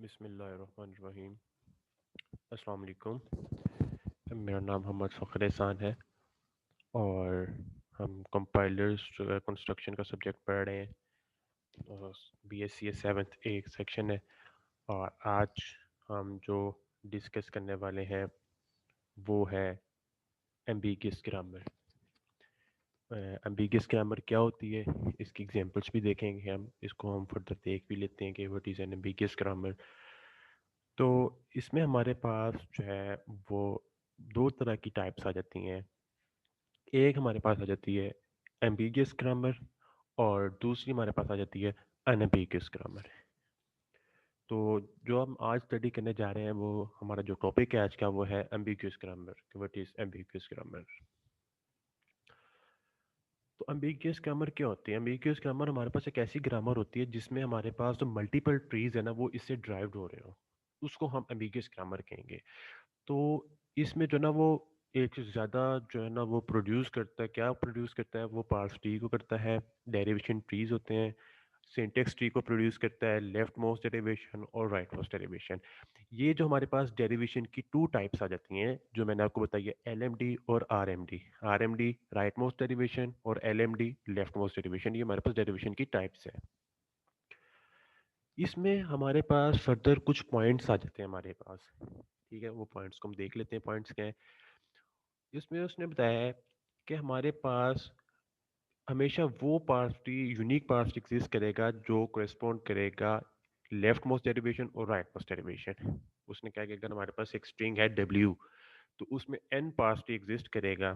बिस्मिल्लाहिर्रहमानिर्रहीम। अस्सलाम वालेकुम। मेरा नाम मोहम्मद फ़खर एहसान है और हम कंपाइलर्स जो है कंस्ट्रक्शन का सब्जेक्ट पढ़ रहे हैं और BSc 7th एक सेक्शन है। और आज हम जो डिस्कस करने वाले हैं वो है एम्बिगियस ग्रामर। एम्बिगियस ग्रामर क्या होती है, इसकी एग्जांपल्स भी देखेंगे। हम इसको फर्दर देख भी लेते हैं कि what is an ambiguous grammar. तो इसमें हमारे पास जो है वो दो तरह की टाइप्स आ जाती हैं। एक हमारे पास आ जाती है एम्बिगियस ग्रामर और दूसरी हमारे पास आ जाती है अनएम्बिगियस ग्रामर। तो जो हम आज स्टडी करने जा रहे हैं वो हमारा जो टॉपिक है आज का वो है ambiguous grammar. What is ambiguous grammar? तो एम्बिगियस ग्रामर क्या होती है? एम्बिगियस ग्रामर हमारे पास एक ऐसी ग्रामर होती है जिसमें हमारे पास जो मल्टीपल ट्रीज है ना वो इससे ड्राइव्ड हो रहे हो, उसको हम एम्बिगियस ग्रामर कहेंगे। तो इसमें जो ना वो एक से ज़्यादा जो है ना वो प्रोड्यूस करता है। क्या प्रोड्यूस करता है? वो पार्स ट्री को करता है, डेरिवेशन ट्रीज होते हैं, सिंटेक्स ट्री को प्रोड्यूस करता है, लेफ्ट मोस्ट डेरिवेशन और राइट मोस्ट डेरिवेशन। ये जो हमारे पास डेरिवेशन की टू टाइप्स आ जाती हैं जो मैंने आपको बताई है, LMD और RMD। RMD right most derivation और LMD लेफ्ट मोस्ट डेरिवेशन। ये हमारे पास डेरिवेशन की टाइप्स है। इसमें हमारे पास फर्दर कुछ पॉइंट्स आ जाते हैं हमारे पास। ठीक है, वो पॉइंट्स को हम देख लेते हैं। पॉइंट्स क्या है इसमें? उसने बताया है कि हमारे पास हमेशा वो parse tree, unique parse exist करेगा जो कोरिस्पॉन्ड करेगा लेफ्ट मोस्ट डेरिवेशन और राइट मोस्ट डेरिवेशन। उसने क्या किया, अगर हमारे पास एक स्ट्रिंग है W तो उसमें n पार्स ट्री एग्जिस्ट करेगा।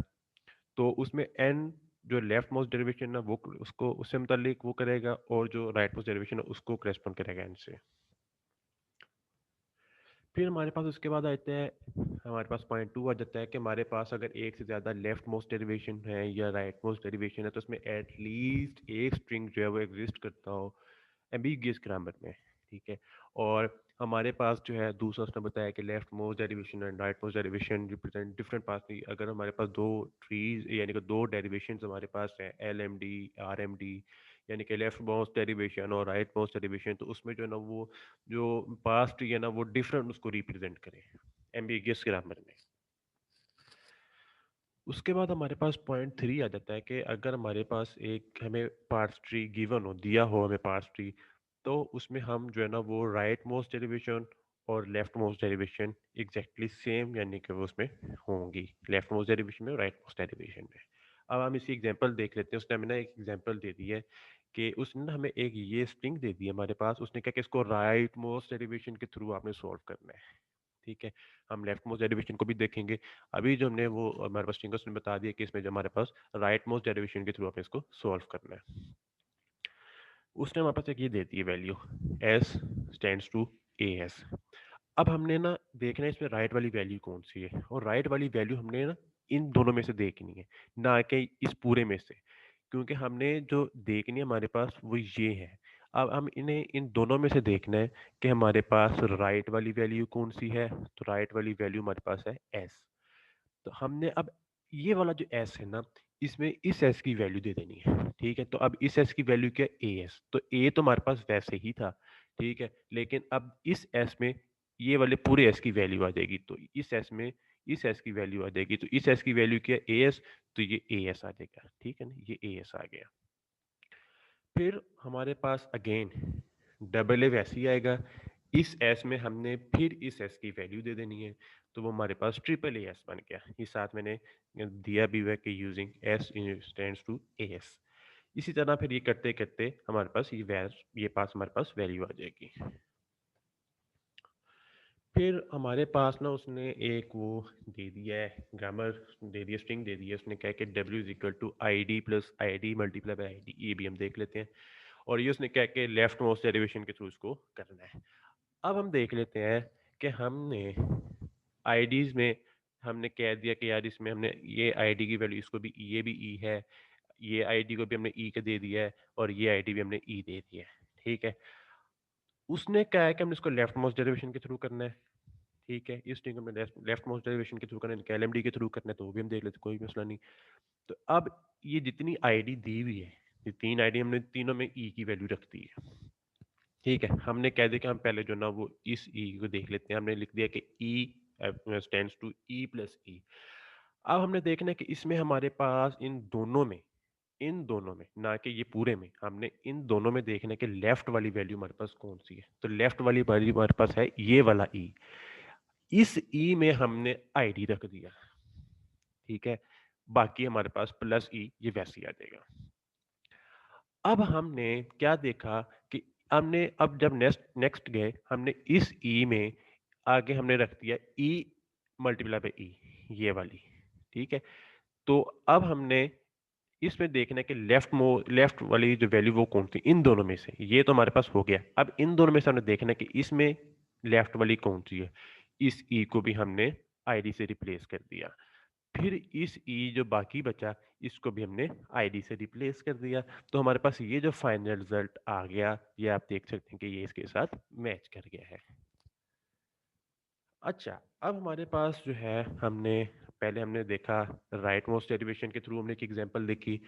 तो उसमें n जो लेफ्ट मोस्ट डेरिवेशन है वो उसको उससे मुतालिक वो करेगा और जो राइट मोस्ट डेरिवेशन है उसको करेस्पॉन्ड करेगा n से। फिर हमारे पास उसके बाद आते हैं, हमारे पास पॉइंट टू आ जाता है कि हमारे पास अगर एक से ज़्यादा लेफ्ट मोस्ट डेरिवेशन है या राइट मोस्ट डेरिवेशन है तो उसमें एटलीस्ट एक स्ट्रिंग जो है वो एग्जिस्ट करता हो एम्बिगियस ग्रामर में। ठीक है। और हमारे पास जो है दूसरा उसने बताया कि left most derivation and right most derivation represent different part नहीं। अगर हमारे पास दो ट्रीज यानी कि दो डेरिवेशन हमारे पास है LMD RMD यानी कि लेफ्ट मोस्ट डेरिवेशन और राइट मोस्ट डेरिवेशन, तो उसमें जो है ना वो जो पास्ट है ना वो डिफरेंट उसको रिप्रेजेंट करे एम्बिगियस ग्रामर में। उसके बाद हमारे पास पॉइंट थ्री आ जाता है कि अगर हमारे पास एक हमें पार्स ट्री गिवन हो, दिया हो हमें पार्स ट्री, तो उसमें हम जो है ना वो राइट मोस्ट डेरिवेशन और left most derivation exactly same यानी कि वो उसमें होंगी, लेफ्ट मोस्ट डेरिवेशन में और राइट मोस्ट डेरिवेशन में। अब हम इसी एग्जांपल देख लेते हैं। उसने हमें ना एक एग्जांपल दे दी है कि उसने ना हमें एक ये स्ट्रिंग दे दी है हमारे पास। उसने कहा कि इसको राइट मोस्ट डेरिवेशन के थ्रू आपने सॉल्व करना है। ठीक है, हम लेफ्ट मोस्ट डेरिवेशन को भी देखेंगे। अभी जो हमने वो हमारे पास स्ट्रिंग ने बता दिया कि इसमें जो हमारे पास राइट मोस्ट डेरिवेशन के थ्रू आपने इसको सॉल्व करना है। उसने हमारे पास एक ये दे दी है value S stands to AS। अब हमने ना देखना है इसमें राइट वाली वैल्यू कौन सी है, और राइट वाली वैल्यू हमने ना इन दोनों में से देखनी है, ना कि इस पूरे में से, क्योंकि हमने जो देखनी है हमारे पास वो ये है। अब हम इन्हें इन दोनों में से देखना है कि हमारे पास राइट वाली वैल्यू कौन सी है। तो राइट वाली वैल्यू हमारे पास है S। तो हमने अब ये वाला जो S है ना, इसमें इस S की वैल्यू दे देनी है। ठीक है, तो अब इस S की वैल्यू क्या है? AS। तो A तो हमारे पास वैसे ही था। ठीक है, लेकिन अब इस S में ये वाले पूरे S की वैल्यू आ जाएगी। तो इस S में इस S की वैल्यू आ जाएगी। तो इस S की वैल्यू क्या है? AS। तो ये AS आ जाएगा। ठीक है ना, ये AS आ गया। फिर हमारे पास अगेन डबल ए वैसे ही आएगा। इस एस में हमने फिर इस एस की वैल्यू दे देनी है। तो वो हमारे पास ट्रिपल ए एस बन गया। ये साथ मैंने दिया भी है कि using S stands to A S. इसी तरह फिर ये करते करते हमारे पास ये पास हमारे पास वैल्यू आ जाएगी। फिर हमारे पास ना उसने एक वो दे दिया है ग्रामर, दे दिया स्ट्रिंग दे दी है। उसने कहा कि W is equal to ID plus ID multiply by ID। ये भी हम देख लेते हैं। और ये उसने क्या कि लेफ्ट मोस्ट डेरिवेशन के थ्रू उसको करना है। अब हम देख लेते हैं कि हमने आईडीज में हमने कह दिया कि यार इसमें हमने ये आईडी की वैल्यू, इसको भी ये भी ई है, ये आईडी को भी हमने ई का दे दिया है और ये आईडी भी हमने ई दे दिया है। ठीक है, उसने कहा है कि हमने इसको लेफ्ट मोस्ट डेरिवेशन के थ्रू करना है। ठीक है, इस स्ट्रिंग को हमने लेफ्ट मोस्ट डेरिवेशन के थ्रू करना है, LMD के थ्रू करना है, तो वो भी हम देख लेते, कोई मसला नहीं। तो अब ये जितनी आईडी दी हुई है, ये तीन आईडी हमने तीनों में ई की वैल्यू रख दी है। ठीक है, हमने कह दिया कि हम पहले जो ना वो इस ई को देख लेते हैं। हमने लिख दिया कि E stands to E plus E. अब हमने देखना है कि इसमें हमारे पास इन दोनों में, ना कि ये पूरे में, हमने इन दोनों में देखना है कि लेफ्ट वाली वैल्यू हमारे पास कौन सी है। तो लेफ्ट वाली वैल्यू हमारे पास है ये वाला ई। इस ई में हमने आईडी रख दिया। ठीक है, बाकी हमारे पास प्लस ई ये वैसे ही आ जाएगा। अब हमने क्या देखा कि हमने अब जब नेक्स्ट नेक्स्ट गए, हमने इस ई में आगे हमने रख दिया ई मल्टीप्लाई बाई ई, ये वाली। ठीक है, तो अब हमने इसमें देखना है कि लेफ्ट वाली जो वैल्यू वो कौन सी इन दोनों में से। ये तो हमारे पास हो गया। अब इन दोनों में से हमने देखना है कि इसमें लेफ्ट वाली कौन सी है। इस ई को भी हमने आईडी से रिप्लेस कर दिया। फिर इस ई जो बाकी बचा, इसको भी हमने आईडी से रिप्लेस कर दिया। तो हमारे पास ये जो फाइनल रिजल्ट आ गया, ये आप देख सकते हैं कि ये इसके साथ मैच कर गया है। अच्छा, अब हमारे पास जो है, पहले हमने देखा राइट मोस्ट डेरिवेशन के थ्रू हमने एक एग्जांपल देखी।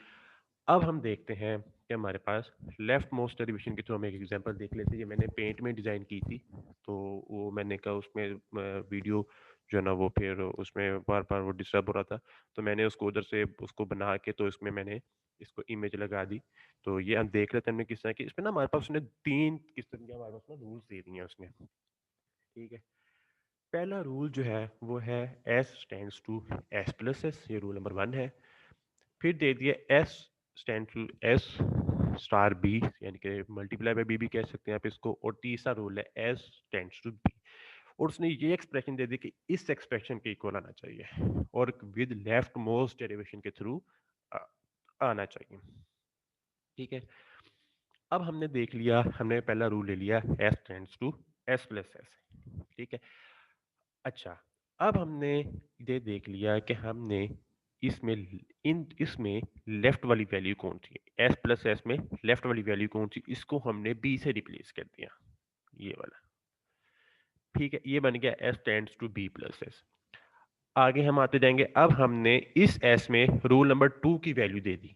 अब हम देखते हैं कि हमारे पास लेफ्ट मोस्ट डेरिवेशन के थ्रू हम एक एग्जांपल देख लेते हैं। ये मैंने पेंट में डिज़ाइन की थी, तो वो मैंने कहा उसमें वीडियो जो है ना वो फिर उसमें बार बार वो डिस्टर्ब हो रहा था, तो मैंने उसको उधर से उसको बना के तो इसमें मैंने इसको इमेज लगा दी। तो ये हम देख लेते हैं हमने किस तरह की, इसमें ना हमारे पास उसने तीन किस तरह के हमारे पास ना रूल्स दे दिए हैं उसने। ठीक है, पहला रूल जो है वो है S stands to S plus S, ये रूल नंबर 1 है। फिर दे दिया S stand to S star B, यानी कि मल्टीप्लाई बाय बी भी कह सकते हैं आप इसको। और तीसरा रूल है एस टेंड्स टू बी। और उसने ये एक्सप्रेशन दे दी कि इस एक्सप्रेशन के इक्वल आना चाहिए और विद लेफ्ट मोस्ट डेरिवेशन के थ्रू आना चाहिए। ठीक है, अब हमने देख लिया, हमने पहला रूल ले लिया S tends to S plus S. ठीक है, अच्छा, अब हमने ये देख लिया कि हमने इसमें इसमें लेफ्ट वाली वैल्यू कौन सी है, एस प्लस एस में लेफ्ट वाली वैल्यू कौन सी, इसको हमने बी से रिप्लेस कर दिया, ये वाला। ठीक है, ये बन गया S tends to B plus S. आगे हम आते जाएंगे। अब हमने इस एस में रूल नंबर 2 की वैल्यू दे दी।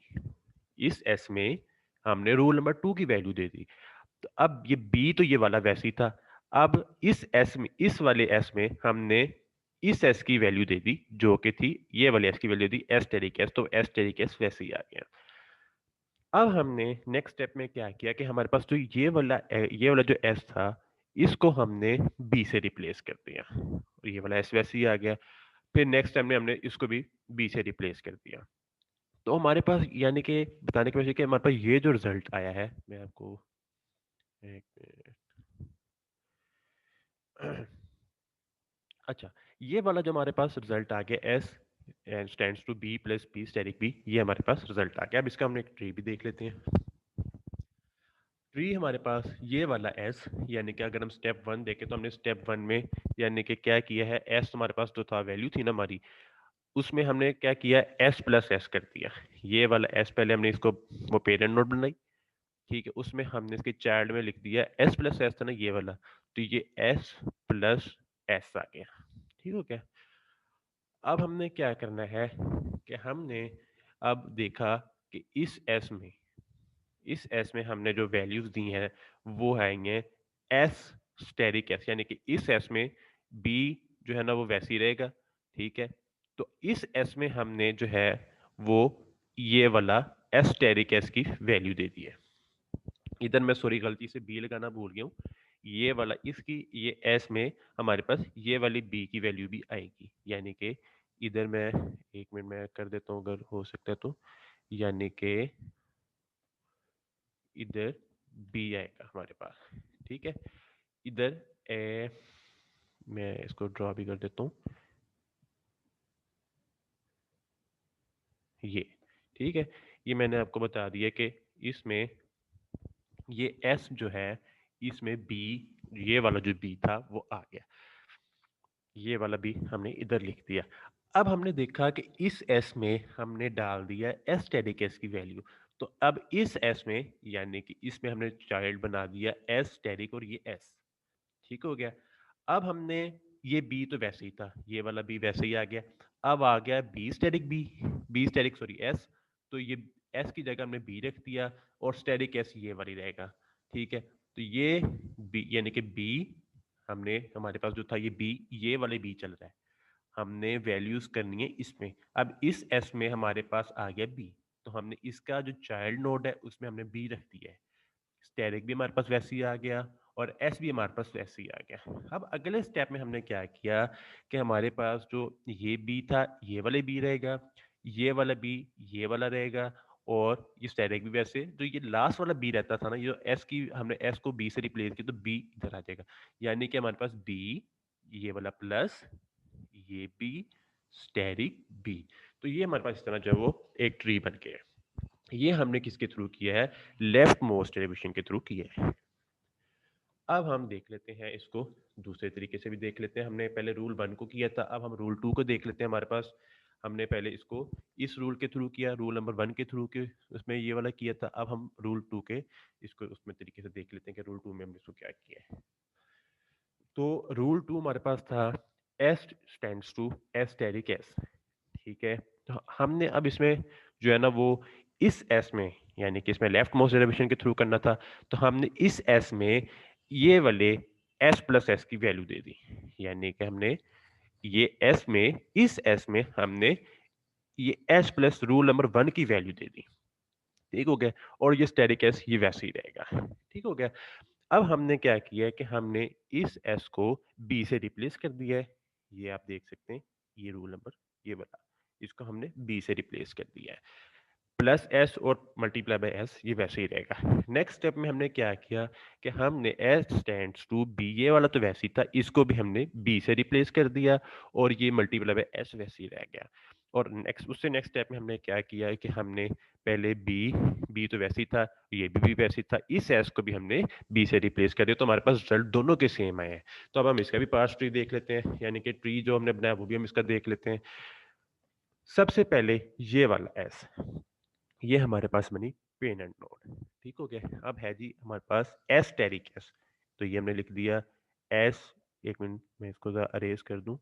इस एस में हमने रूल नंबर 2 की वैल्यू दे दी। तो अब ये बी तो ये वाला वैसे ही था। अब इस एस में, इस वाले एस में हमने इस एस की वैल्यू दे दी जो कि थी ये वाले एस की वैल्यू दी एस टेरिक एस, तो एस टेरिक एस वैसे ही आ गया। अब हमने नेक्स्ट स्टेप में क्या किया कि हमारे पास तो ये वाला जो एस था, इसको हमने बी से रिप्लेस कर दिया और ये वाला एस वैसे ही आ गया। फिर नेक्स्ट टाइम में हमने इसको भी बी से रिप्लेस कर दिया। तो हमारे पास, यानी कि बताने की वजह कि हमारे पास ये जो रिजल्ट आया है, मैं आपको एक अच्छा, ये वाला जो हमारे पास रिजल्ट आ गया S stands to B plus B asterisk B, ये हमारे पास रिजल्ट आ गया। अब इसका हमने एक ट्री भी देख लेते हैं। ट्री हमारे पास ये वाला एस, यानी कि अगर हम स्टेप 1 देखें तो हमने स्टेप 1 में यानी कि क्या किया है, एस हमारे पास जो था वैल्यू थी ना हमारी, उसमें हमने क्या किया, एस प्लस एस कर दिया। ये वाला एस पहले हमने इसको वो पेरेंट नोड बनाई। ठीक है, उसमें हमने इसके चाइल्ड में लिख दिया एस प्लस एस था ना ये वाला, तो ये एस प्लस एस आ गया। ठीक हो गया। अब हमने क्या करना है कि हमने अब देखा कि इस एस में हमने जो वैल्यूज दी हैं वो आएंगे एस स्टेरिक एस, यानी कि इस एस में बी जो है ना वो वैसे ही रहेगा। ठीक है, तो इस एस में हमने जो है वो ये वाला एस स्टेरिक एस की वैल्यू दे दी है। इधर मैं सॉरी गलती से बी लगाना भूल गया हूँ। ये वाला इसकी ये एस में हमारे पास ये वाली बी की वैल्यू भी आएगी, यानी कि इधर मैं एक मिनट में कर देता हूँ अगर हो सकता है तो, यानी कि इधर बी आएगा हमारे पास। ठीक है, इधर ए, मैं इसको ड्रॉ भी कर देता हूँ ये। ठीक है, ये मैंने आपको बता दिया कि इसमें ये एस जो है, इसमें बी, ये वाला जो बी था वो आ गया। ये वाला भी हमने इधर लिख दिया। अब हमने देखा कि इस एस में हमने डाल दिया एस स्टैटिक एस की वैल्यू। तो अब इस एस में, यानी कि इसमें हमने चाइल्ड बना दिया एस स्टैटिक और ये एस। ठीक हो गया। अब हमने ये बी तो वैसे ही था, ये वाला बी वैसे ही आ गया। अब आ गया बी स्टैटिक सॉरी एस, तो ये एस की जगह हमने बी रख दिया और स्टैटिक एस ये वाली रहेगा। ठीक है, तो ये बी यानी कि बी हमने हमारे पास जो था ये बी, ये वाले बी चल रहा है, हमने वैल्यूज करनी है इसमें। अब इस एस में हमारे पास आ गया बी, तो हमने इसका जो चाइल्ड नोड है उसमें हमने बी रख दिया है। स्टेरिक भी हमारे पास वैसे ही आ गया और एस भी हमारे पास वैसे ही आ गया। अब अगले स्टेप में हमने क्या किया कि हमारे पास जो ये बी था ये वाले बी रहेगा, ये वाला बी ये वाला रहेगा, और ये स्टेरिक भी वैसे, जो ये लास्ट वाला बी रहता था ना, ये एस की हमने एस को बी से रिप्लेस किया तो बी इधर आ जाएगा, यानी कि हमारे पास बी ये वाला प्लस ये बी स्टेरिक बी। तो ये हमारे पास इस तरह जो है वो एक ट्री बन गया है। ये हमने किसके थ्रू किया है, लेफ्ट मोस्ट डेरिवेशन के थ्रू किया है। अब हम देख लेते हैं इसको दूसरे तरीके से भी देख लेते हैं। हमने पहले रूल 1 को किया था, अब हम रूल 2 को देख लेते हैं। हमारे पास हमने पहले इसको इस रूल के थ्रू किया, रूल नंबर 1 के थ्रू के उसमें ये वाला किया था। अब हम रूल 2 के इसको उसमें तरीके से देख लेते हैं कि रूल 2 में हमने इसको क्या किया है। तो रूल 2 हमारे पास था S stands to asterisk S, ठीक है। तो हमने अब इसमें जो है ना वो इस एस में, यानी कि इसमें लेफ्ट मोस्ट डेरिवेशन के थ्रू करना था, तो हमने इस एस में ये वाले एस प्लस एस की वैल्यू दे दी, यानी कि हमने ये एस में इस एस में हमने ये एस प्लस रूल नंबर 1 की वैल्यू दे दी, ठीक हो गया। और ये स्टेरिक एस ये वैसे ही रहेगा, ठीक हो गया। अब हमने क्या किया है कि हमने इस एस को बी से रिप्लेस कर दिया है, ये आप देख सकते हैं, ये रूल नंबर ये वाला, इसको हमने बी से रिप्लेस कर दिया है। प्लस एस और मल्टीप्लाई बाय एस ये वैसे ही रहेगा। नेक्स्ट स्टेप में हमने क्या किया कि हमने एस स्टैंड्स टू बी, ये वाला तो वैसे ही था, इसको भी हमने बी से रिप्लेस कर दिया और ये मल्टीप्लाई बाय एस वैसे ही रह गया। और नेक्स्ट स्टेप में हमने क्या किया है कि हमने पहले बी तो वैसे ही था, ये भी वैसे ही था, इस एस को भी हमने बी से रिप्लेस कर दिया, तो हमारे पास रिजल्ट दोनों के सेम आए हैं। तो अब हम इसका भी पार्स ट्री देख लेते हैं, यानी कि ट्री जो हमने बनाया वो भी हम इसका देख लेते हैं। सबसे पहले ये वाला एस, ये हमारे पास बनी पेरेंट नोड, ठीक हो गया। अब है जी हमारे पास एस टेरिक एस, तो ये हमने लिख दिया एस, एक मिनट मैं इसको जरा अरेज कर दूं,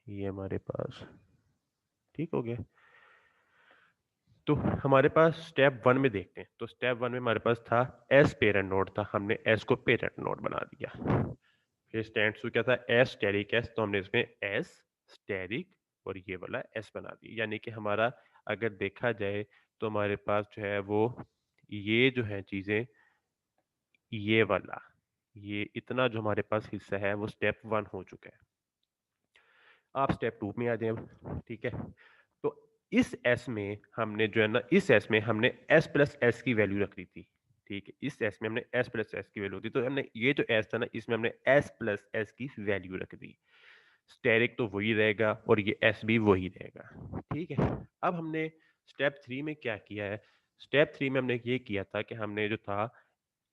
ये हमारे पास ठीक हो गया। तो हमारे पास स्टेप 1 में देखते हैं, तो स्टेप 1 में हमारे पास था एस पेरेंट नोड था, हमने एस को पेरेंट नोड बना दिया। फिर स्टैंड टू क्या था, एस टेरिक एस, तो हमने इसमें एस स्टेरिक और ये वाला एस बना दिया, यानी कि हमारा अगर देखा जाए तो हमारे पास जो है वो ये जो है चीजें, ये वाला ये इतना जो हमारे पास हिस्सा है वो स्टेप 1 हो चुका है। आप स्टेप 2 में आ जाए, ठीक है। तो इस एस में हमने जो है ना, इस एस में हमने एस प्लस एस की वैल्यू रख दी थी, ठीक है। इस एस में हमने एस प्लस एस की वैल्यू दी, तो हमने ये जो एस था ना, इसमें हमने एस प्लस एस की वैल्यू रख दी। स्टेरिक तो वही रहेगा और ये एस भी वही रहेगा, ठीक है। अब हमने स्टेप 3 में क्या किया है, स्टेप 3 में हमने ये किया था कि हमने जो था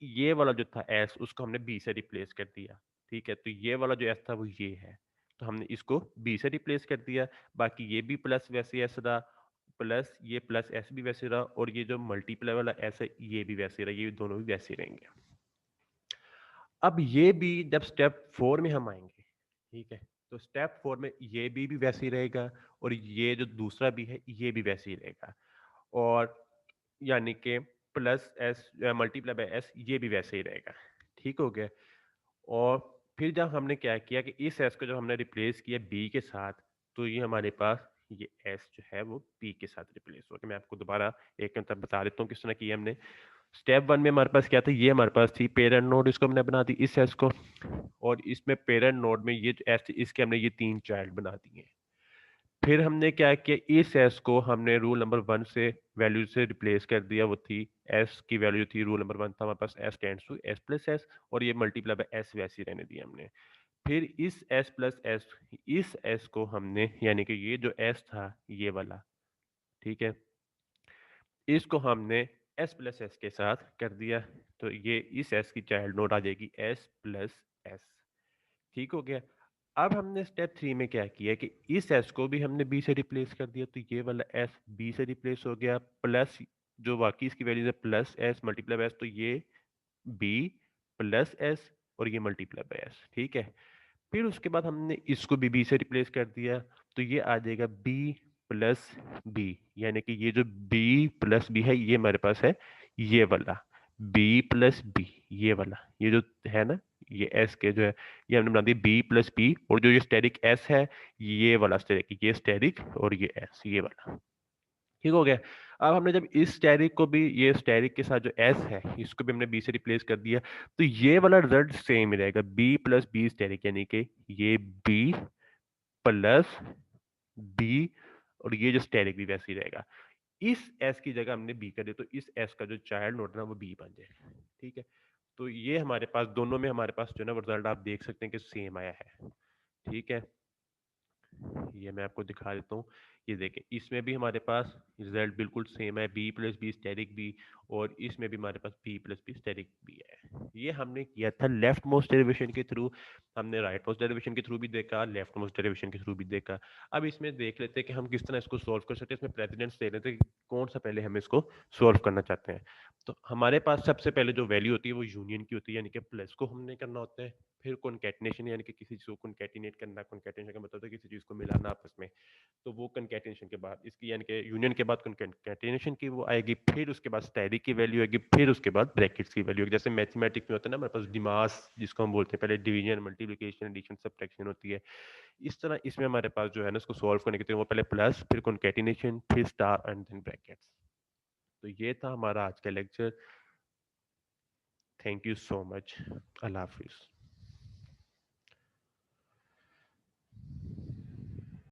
ये वाला जो था एस, उसको हमने बी से रिप्लेस कर दिया, ठीक है। तो ये वाला जो एस था वो ये है, तो हमने इसको बी से रिप्लेस कर दिया। बाकी ये भी प्लस वैसे एस रहा, प्लस ये प्लस एस भी वैसे रहा, और ये जो मल्टीप्लाई वाला एस है ये भी वैसे रहा, ये दोनों भी वैसे रहेंगे। अब ये भी जब स्टेप 4 में हम आएंगे, ठीक है, तो स्टेप 4 में ये भी वैसे ही रहेगा, और ये जो दूसरा भी है ये भी वैसे ही रहेगा, और यानी कि plus S multiply by S ये भी वैसे ही रहेगा, ठीक हो गया। और फिर जब हमने क्या किया कि इस एस को जब हमने रिप्लेस किया बी के साथ, तो ये हमारे पास ये एस जो है वो बी के साथ रिप्लेस हो गया। मैं आपको दोबारा एक मतलब बता देता हूँ किस तरह किया हमने। स्टेप 1 में हमारे पास क्या था, ये हमारे पास थी पेरेंट नोड, इसको हमने बना दी इस एस को, और इसमें पेरेंट नोड में ये एस थी, इसके हमने ये 3 चाइल्ड बना दिए। फिर हमने क्या किया, इस एस को हमने रूल नंबर 1 से वैल्यू से रिप्लेस कर दिया, वो थी एस की वैल्यू थी, रूल नंबर 1 था हमारे पास S tends to S plus S, और ये मल्टीप्लाई बाय एस वैसी रहने दी हमने। फिर इस एस प्लस एस, इस एस को हमने, यानी कि ये जो एस था ये वाला, ठीक है, इसको हमने एस प्लस एस के साथ कर दिया, तो ये इस एस की चाइल्ड नोड आ जाएगी एस प्लस एस, ठीक हो गया। अब हमने स्टेप 3 में क्या किया कि इस एस को भी हमने बी से रिप्लेस कर दिया, तो ये वाला एस बी से रिप्लेस हो गया, प्लस जो बाकी इसकी वैल्यू है प्लस एस मल्टीप्लाई एस, तो ये बी प्लस एस और ये मल्टीप्लाई बाय एस, ठीक है। फिर उसके बाद हमने इसको भी बी से रिप्लेस कर दिया, तो ये आ जाएगा बी प्लस बी, यानी कि ये जो बी प्लस बी है ये हमारे पास है ये वाला बी प्लस बी, ये वाला, ये जो है ना, ये एस के जो है, ये हमने बना दिया बी प्लस पी, और जो ये स्टेरिक एस है, ये वाला स्टेरिक, ये स्टेरिक और ये एस, ये वाला। ठीक हो गया। अब हमने जब इस स्टेरिक को भी, ये स्टेरिक के साथ जो एस है, इसको भी हमने बी से रिप्लेस कर दिया, तो ये वाला रिजल्ट सेम ही रहेगा, बी प्लस बी स्टेरिक, यानी कि ये बी प्लस बी, और ये जो स्टेरिक भी वैसे ही रहेगा। इस एस की जगह हमने बी कर दिया, तो इस एस का जो चाइल्ड नोड है ना, वो बी बन जाएगा। ठीक है, तो ये हमारे पास दोनों में, हमारे पास जो है ना रिजल्ट आप देख सकते हैं कि सेम आया है। ठीक है, ये मैं आपको दिखा देता हूँ। ये देखें, इसमें भी हमारे पास रिजल्ट बिल्कुल सेम है, B plus B asterisk B, और इसमें भी हमारे पास B plus B asterisk B है। ये हमने किया था लेफ्ट मोस्ट डेरिवेशन के थ्रू, हमने राइट मोस्ट डेरिवेशन के थ्रू भी देखा, लेफ्ट मोस्ट डेरिवेशन के थ्रू भी देखा। अब इसमें देख लेते हैं कि हम किस तरह इसको सॉल्व कर सकते हैं। इसमें प्रेसिडेंट्स दे लेते हैं कि कौन सा पहले हम इसको सॉल्व करना चाहते हैं। तो हमारे पास सबसे पहले जो वैल्यू होती है वो यूनियन की होती है, यानी कि प्लस को हमने करना होता है। फिर कॉन्कैटिनेशन, यानी कि किसी चीज को कॉन्कैटिनेट करना, कॉन्कैटिनेशन का मतलब है किसी चीज को मिलाना आपस में। तो वो कॉन्कैटिनेशन के बाद इसकी, यानी कि यूनियन के बाद कॉन्कैटिनेशन की वो आएगी, फिर उसके बाद स्टैटिक की वैल्यू आएगी, फिर उसके बाद ब्रैकेट्स की वैल्यू आएगी। जैसे मैथमेटिक्स में होता है ना हमारे पास डिमास, जिसको हम बोलते हैं, पहले डिवीजन, मल्टीप्लिकेशन, एडिशन, सब्ट्रैक्शन होती है। इस तरह इसमें हमारे पास जो है ना, इसको सॉल्व करने के लिए वो पहले प्लस, फिर कॉन्कैटिनेशन, फिर स्टार एंड देन ब्रैकेट्स। तो ये था हमारा आज का lecture. Thank you so much. Allah Hafiz.